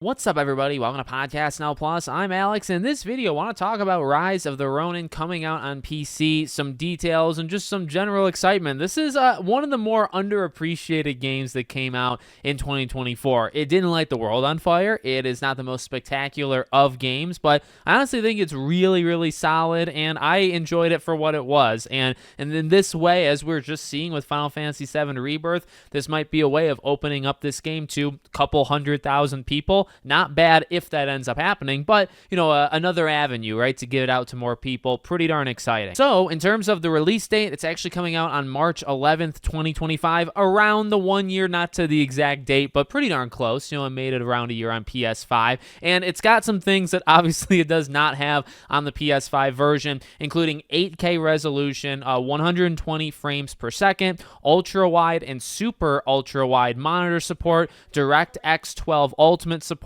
What's up, everybody? Welcome to Podcast Now Plus. I'm Alex, and in this video, I want to talk about Rise of the Ronin coming out on PC, some details, and just some general excitement. This is one of the more underappreciated games that came out in 2024. It didn't light the world on fire. It is not the most spectacular of games, but I honestly think it's really, really solid, and I enjoyed it for what it was. And in this way, as we're just seeing with Final Fantasy VII Rebirth, this might be a way of opening up this game to a couple 100,000 people. Not bad if that ends up happening, but, another avenue, right, to get it out to more people. Pretty darn exciting. So, in terms of the release date, it's actually coming out on March 11th, 2025, around the 1 year, not to the exact date, but pretty darn close. I made it around a year on PS5, and it's got some things that obviously it does not have on the PS5 version, including 8K resolution, 120 frames per second, ultra-wide and super ultra-wide monitor support, DirectX 12 Ultimate support,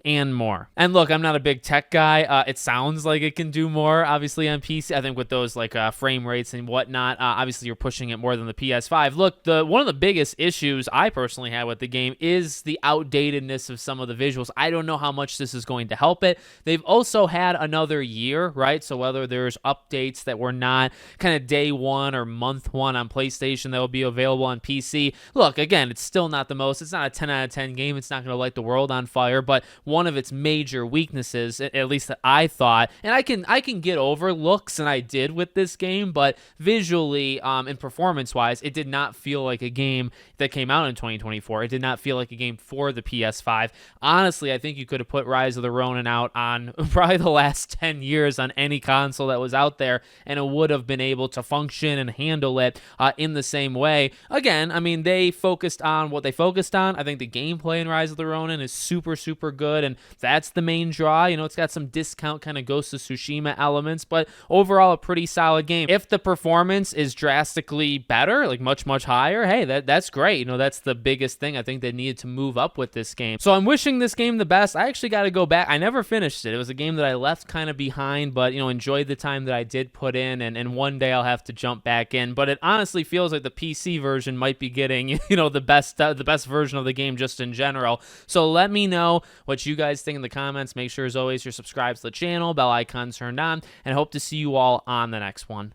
and more. And look, I'm not a big tech guy. It sounds like it can do more, obviously, on PC. I think with those frame rates and whatnot, obviously you're pushing it more than the PS5. Look, one of the biggest issues I personally had with the game is the outdatedness of some of the visuals. I don't know how much this is going to help it. They've also had another year, right? So whether there's updates that were not kind of day one or month one on PlayStation that will be available on PC. Look, again, it's still not the most. It's not a 10 out of 10 game. It's not going to light the world on fire, but one of its major weaknesses, at least that I thought, and I can get over looks, and I did with this game, but visually and performance-wise, it did not feel like a game that came out in 2024. It did not feel like a game for the PS5. Honestly, I think you could have put Rise of the Ronin out on probably the last 10 years on any console that was out there, and it would have been able to function and handle it in the same way. Again, I mean, they focused on what they focused on. I think the gameplay in Rise of the Ronin is super good, and that's the main draw. It's got some discount kind of Ghost of Tsushima elements, but overall a pretty solid game. If the performance is drastically better, like much higher, hey, that's great. That's the biggest thing I think they needed to move up with this game. So I'm wishing this game the best. I actually got to go back. I never finished it. It was a game that I left kind of behind, but enjoyed the time that I did put in, and one day I'll have to jump back in. But it honestly feels like the PC version might be getting the best version of the game just in general. So let me know what you guys think in the comments. Make sure, as always, you're subscribed to the channel, bell icon turned on, and hope to see you all on the next one.